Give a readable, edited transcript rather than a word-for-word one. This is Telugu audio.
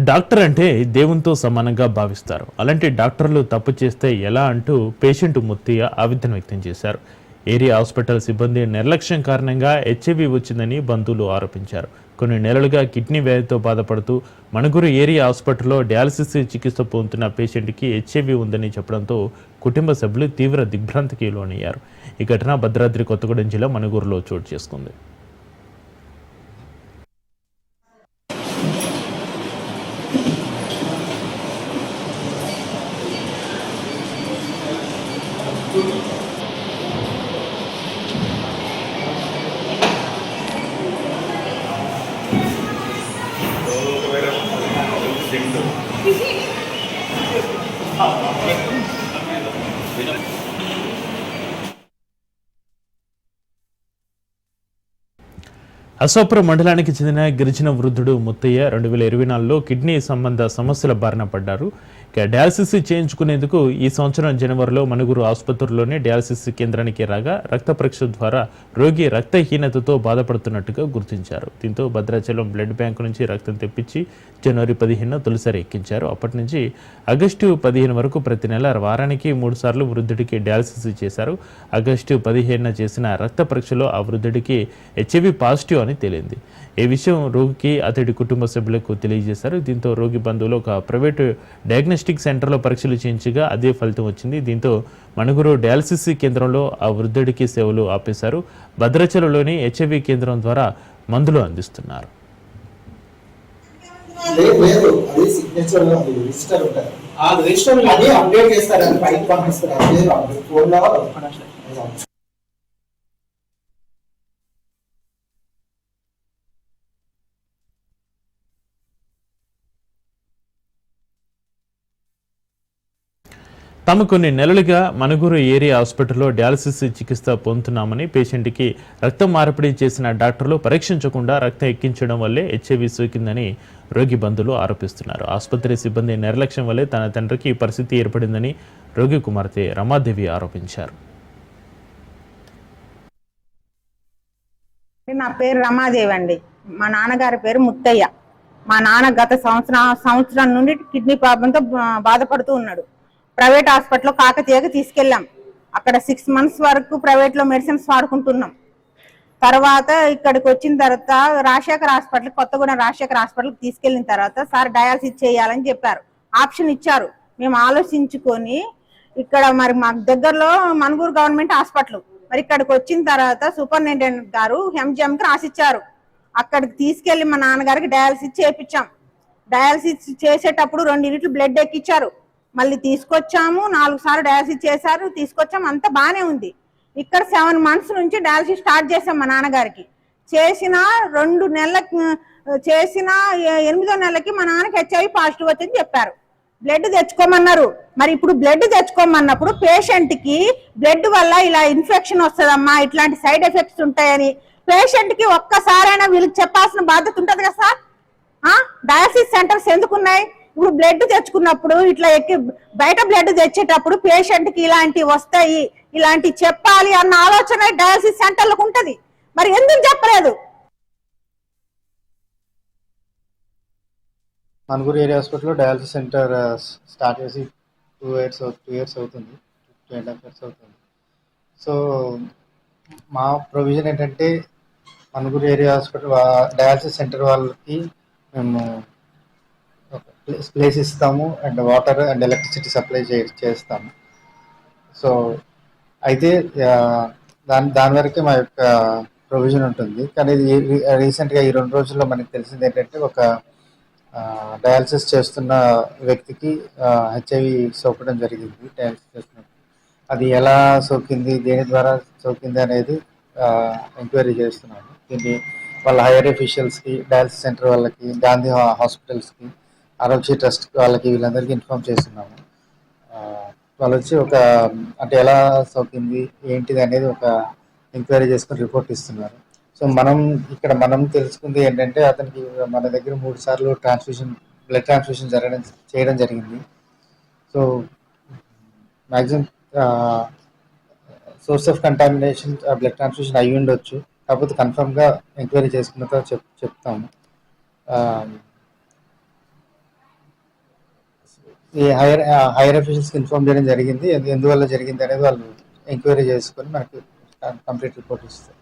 డాక్టర్ అంటే దేవునితో సమానంగా భావిస్తారు. అలాంటి డాక్టర్లు తప్పు చేస్తే ఎలా అంటూ పేషెంట్ ముత్తయ్య ఆవేదన వ్యక్తం చేశారు. ఏరియా హాస్పిటల్ సిబ్బంది నిర్లక్ష్యం కారణంగా హెచ్ఐవి వచ్చిందని బంధువులు ఆరోపించారు. కొన్ని నెలలుగా కిడ్నీ వ్యాధితో బాధపడుతూ మణుగురు ఏరియా హాస్పిటల్లో డయాలసిస్ చికిత్స పొందుతున్న పేషెంట్కి హెచ్ఐవి ఉందని చెప్పడంతో కుటుంబ సభ్యులు తీవ్ర దిగ్భ్రాంతికి లోనయ్యారు. ఈ ఘటన భద్రాద్రి కొత్తగూడెం జిల్లా మణుగూరులో చోటు చేసుకుంది. అశోపురం మండలానికి చెందిన గిరిజన వృద్ధుడు ముత్తయ్య 2024లో కిడ్నీ సంబంధ సమస్యల బారిన పడ్డారు. డయాలసిస్ చేయించుకునేందుకు ఈ సంవత్సరం జనవరిలో మణుగురు ఆసుపత్రిలోని డయాలసిస్ కేంద్రానికి రాగా రక్త పరీక్ష ద్వారా రోగి రక్తహీనతతో బాధపడుతున్నట్టుగా గుర్తించారు. దీంతో భద్రాచలం బ్లడ్ బ్యాంకు నుంచి రక్తం తెప్పించి జనవరి 15 తొలిసారి ఎక్కించారు. అప్పటి నుంచి ఆగస్టు 15 వరకు ప్రతి నెల వారానికి 3 సార్లు వృద్ధుడికి డయాలసిస్ చేశారు. ఆగస్టు 15 చేసిన రక్త పరీక్షలో ఆ వృద్ధుడికి హెచ్ఐవి పాజిటివ్ అని తేలింది. ఈ విషయం రోగికి అతడి కుటుంబ సభ్యులకు తెలియజేశారు. దీంతో రోగి బంధువులు ఒక ప్రైవేటు డయాగ్నోస్టిక్ సెంటర్లో పరీక్షలు చేయించగా అదే ఫలితం వచ్చింది. దీంతో మణుగురు డయాలసిస్ కేంద్రంలో ఆ వృద్ధుడికి సేవలు ఆపేశారు. భద్రాచలంలోని హెచ్ఐవి కేంద్రం ద్వారా మందులు అందిస్తున్నారు. తాము కొన్ని నెలలుగా మణుగూరు ఏరియా హాస్పిటల్లో డయాలసిస్ చికిత్స పొందుతున్నామని, పేషెంట్కి రక్తం మార్పిడి చేసిన డాక్టర్లు పరీక్షించకుండా రక్తం ఎక్కించడం వల్లే హెచ్ఐవి సోకిందని రోగి బంధువులు ఆరోపిస్తున్నారు. ఆసుపత్రి సిబ్బంది నిర్లక్ష్యం వల్లే తన తండ్రికి పరిస్థితి ఏర్పడిందని రోగి కుమార్తె రమాదేవి ఆరోపించారు. నా పేరు రమాదేవి అండి. మా నాన్నగారి పేరు ముత్తయ్య. మా నాన్న గత సంవత్సరం నుండి కిడ్నీ ప్రాబ్లంతో బాధపడుతూ ఉన్నాడు. ప్రైవేట్ హాస్పిటల్లో కాకతీయకి తీసుకెళ్ళాం. అక్కడ 6 months వరకు ప్రైవేట్లో మెడిసిన్స్ వాడుకుంటున్నాం. తర్వాత ఇక్కడికి వచ్చిన తర్వాత రాజశేఖర్ హాస్పిటల్, కొత్తగూడెం రాజశేఖర్ హాస్పిటల్కి తీసుకెళ్ళిన తర్వాత సార్ డయాలసిస్ చేయాలని చెప్పారు. ఆప్షన్ ఇచ్చారు. మేము ఆలోచించుకొని ఇక్కడ మరి మాకు దగ్గరలో మణుగూరు గవర్నమెంట్ హాస్పిటల్, మరి ఇక్కడికి వచ్చిన తర్వాత సూపరింటెండెంట్ గారు ఎంజిఎంకి రాసిచ్చారు. అక్కడికి తీసుకెళ్లి మా నాన్నగారికి డయాలసిస్ చేయించాం. డయాలసిస్ చేసేటప్పుడు 2 యూనిట్లు బ్లడ్ ఎక్కిచ్చారు. మళ్ళీ తీసుకొచ్చాము, 4 సార్లు డయాలసిస్ చేశారు, తీసుకొచ్చాము, అంతా బాగానే ఉంది. ఇక్కడ 7 months నుంచి డయాలసిస్ స్టార్ట్ చేసాం. మా నాన్నగారికి చేసిన 2 నెలలకు చేసిన 8వ నెలకి మా నాన్నకి హెచ్ఐవి పాజిటివ్ వచ్చింది చెప్పారు. బ్లడ్ తెచ్చుకోమన్నారు. మరి ఇప్పుడు బ్లడ్ తెచ్చుకోమన్నప్పుడు పేషెంట్కి బ్లడ్ వల్ల ఇలా ఇన్ఫెక్షన్ వస్తుందమ్మా, ఇట్లాంటి సైడ్ ఎఫెక్ట్స్ ఉంటాయని పేషెంట్కి ఒక్కసారైనా వీళ్ళకి చెప్పాల్సిన బాధ్యత ఉంటుంది కదా సార్. Dialysis centres ఎందుకున్నాయి? ఇప్పుడు బ్లడ్ తెచ్చుకున్నప్పుడు ఇట్లా ఎక్కి బయట బ్లడ్ తెచ్చేటప్పుడు పేషెంట్కి ఇలాంటివి వస్తాయి, ఇలాంటి చెప్పాలి అన్న ఆలోచన డయాలసిస్ సెంటర్లకు ఉంటుంది. మరి ఎందుకు చెప్పలేదు? మణుగూరు ఏరియా హాస్పిటల్లో డయాలసిస్ సెంటర్ స్టార్ట్ చేసి 2 years అవుతుంది, 2.5 years అవుతుంది. సో మా ప్రొవిజన్ ఏంటంటే Manuguru area hospital dialysis centre వాళ్ళకి మేము ప్లేస్ ఇస్తాము and water and electricity supply చేస్తాము. సో అయితే దాని వరకే మా యొక్క ప్రొవిజన్ ఉంటుంది. కానీ రీసెంట్గా ఈ 2 రోజుల్లో మనకి తెలిసింది ఏంటంటే ఒక డయాలసిస్ చేస్తున్న వ్యక్తికి హెచ్ఐవి సోకడం జరిగింది. డయాలసిస్ చేస్తున్నప్పుడు అది ఎలా సోకింది, దేని ద్వారా సోకింది అనేది ఎంక్వైరీ చేస్తున్నాము. దీన్ని వాళ్ళ హైయర్ అఫీషియల్స్కి, డయాలసిస్ సెంటర్ వాళ్ళకి, గాంధీ హాస్పిటల్స్కి, ఆరోగ్య ట్రస్ట్ వాళ్ళకి వీళ్ళందరికీ ఇన్ఫార్మ్ చేస్తున్నాము. వాళ్ళు వచ్చి అంటే ఎలా సోకింది ఏంటిది అనేది ఒక ఎంక్వైరీ చేసుకుని రిపోర్ట్ ఇస్తున్నారు. సో మనం తెలుసుకుంది ఏంటంటే అతనికి మన దగ్గర 3 సార్లు బ్లడ్ ట్రాన్స్ఫ్యూషన్ చేయడం జరిగింది. So maximum source of contamination blood transfusion అయ్యి ఉండొచ్చు. కాకపోతే కన్ఫర్మ్గా ఎంక్వైరీ చేసుకున్న తర్వాత చెప్తాము. ఈ హైయర్ అఫీషియల్స్కి ఇన్ఫార్మ్ చేయడం జరిగింది. ఎందువల్ల జరిగింది అనేది వాళ్ళు ఎంక్వైరీ చేసుకొని మనకి కంప్లీట్ రిపోర్ట్ ఇస్తారు.